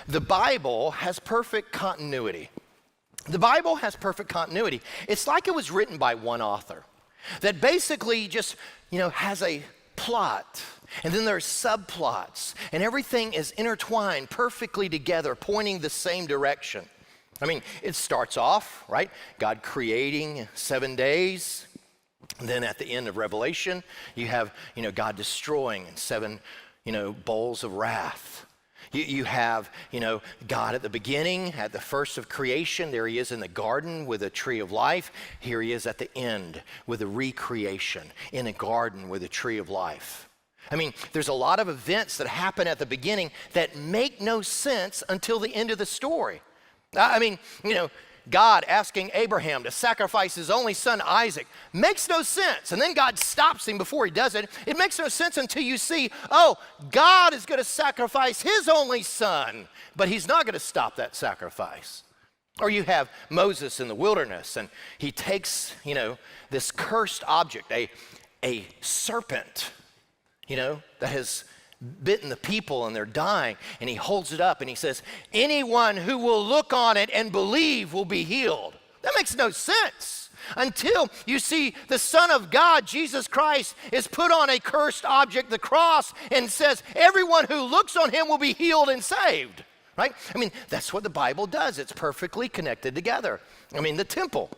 The Bible has perfect continuity. The Bible has perfect continuity. It's like it was written by one author that basically just, has a plot, and then there's subplots, and everything is intertwined perfectly together, pointing the same direction. I mean, it starts off, right? God creating 7 days. And then at the end of Revelation, you have, God destroying in 7, bowls of wrath. You have, God at the beginning, at the first of creation. There he is in the garden with a tree of life. Here he is at the end with a recreation in a garden with a tree of life. I mean, there's a lot of events that happen at the beginning that make no sense until the end of the story. I mean, God asking Abraham to sacrifice his only son, Isaac, makes no sense. And then God stops him before he does it. It makes no sense until you see, God is going to sacrifice his only son, but he's not going to stop that sacrifice. Or you have Moses in the wilderness, and he takes, this cursed object, a serpent, that has bitten the people and they're dying, and he holds it up and he says, anyone who will look on it and believe will be healed. That makes no sense until you see the Son of God, Jesus Christ, is put on a cursed object, the cross, and says everyone who looks on him will be healed and saved, right? I mean, that's what the Bible does. It's perfectly connected together. I mean, the temple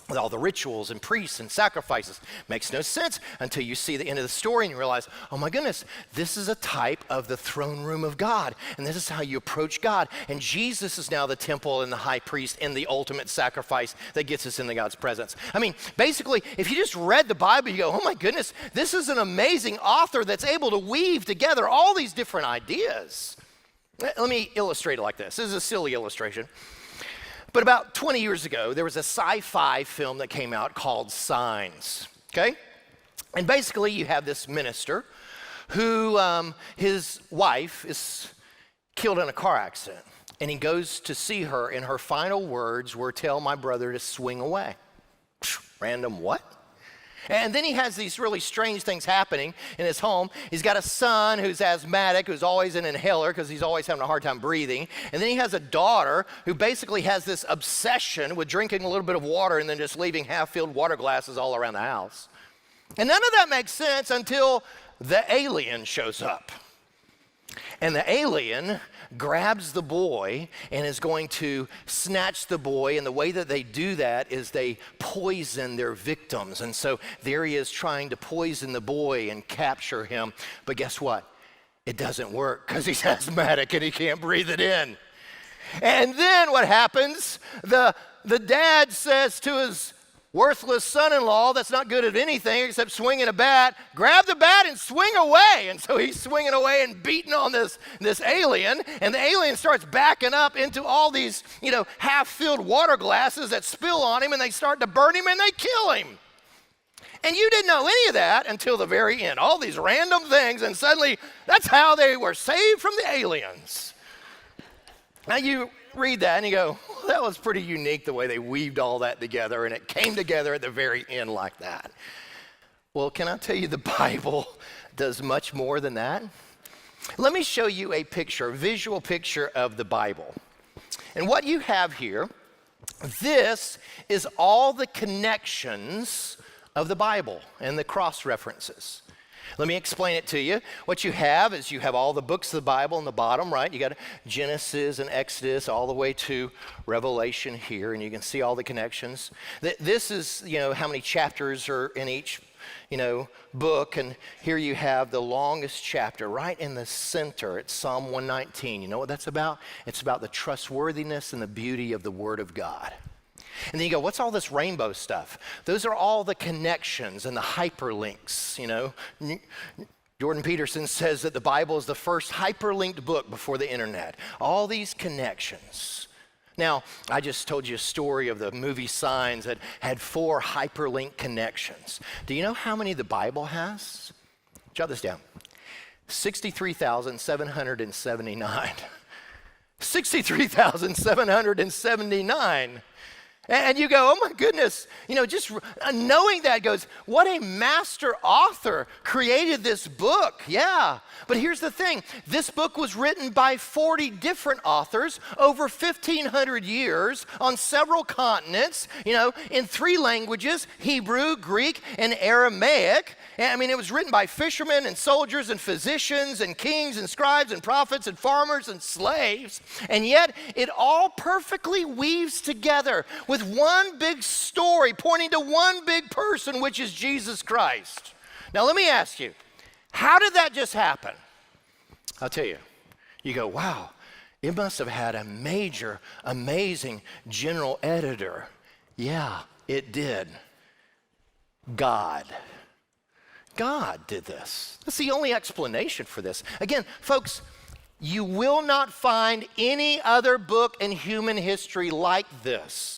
with all the rituals and priests and sacrifices makes no sense until you see the end of the story and you realize, oh my goodness, this is a type of the throne room of God, and this is how you approach God. And Jesus is now the temple and the high priest and the ultimate sacrifice that gets us into God's presence. I mean, basically, if you just read the Bible, you go, oh my goodness, this is an amazing author that's able to weave together all these different ideas. Let me illustrate it like this. This is a silly illustration. But about 20 years ago, there was a sci-fi film that came out called Signs, okay? And basically, you have this minister who, his wife is killed in a car accident. And he goes to see her, and her final words were, tell my brother to swing away. Random what? And then he has these really strange things happening in his home. He's got a son who's asthmatic, who's always in an inhaler because he's always having a hard time breathing. And then he has a daughter who basically has this obsession with drinking a little bit of water and then just leaving half-filled water glasses all around the house. And none of that makes sense until the alien shows up. And the alien grabs the boy and is going to snatch the boy. And the way that they do that is they poison their victims. And so there he is trying to poison the boy and capture him. But guess what? It doesn't work because he's asthmatic and he can't breathe it in. And then what happens? The dad says to his worthless son-in-law that's not good at anything except swinging a bat, grab the bat and swing away. And so he's swinging away and beating on this alien, and the alien starts backing up into all these, half-filled water glasses that spill on him, and they start to burn him and they kill him. And you didn't know any of that until the very end. All these random things, and suddenly that's how they were saved from the aliens. Now you read that and you go, well, that was pretty unique the way they weaved all that together, and it came together at the very end like that. Well, can I tell you the Bible does much more than that? Let me show you a visual picture of the Bible. And what you have here, this is all the connections of the Bible and the cross references. Let me explain it to you. What you have is you have all the books of the Bible in the bottom, right? You got Genesis and Exodus all the way to Revelation here, and you can see all the connections. This is, how many chapters are in each, book, and here you have the longest chapter right in the center. It's Psalm 119. You know what that's about? It's about the trustworthiness and the beauty of the Word of God. And then you go, what's all this rainbow stuff? Those are all the connections and the hyperlinks, Jordan Peterson says that the Bible is the first hyperlinked book before the internet. All these connections. Now, I just told you a story of the movie Signs that had 4 hyperlink connections. Do you know how many the Bible has? Jot this down. 63,779. 63,779. And you go, oh my goodness, just knowing that goes, what a master author created this book. Yeah. But here's the thing. This book was written by 40 different authors over 1,500 years on several continents, in 3 languages, Hebrew, Greek, and Aramaic. I mean, it was written by fishermen and soldiers and physicians and kings and scribes and prophets and farmers and slaves. And yet it all perfectly weaves together with one big story pointing to one big person, which is Jesus Christ. Now, let me ask you, how did that just happen? I'll tell you. You go, wow, it must have had a major, amazing general editor. Yeah, it did. God did this. That's the only explanation for this. Again, folks, you will not find any other book in human history like this.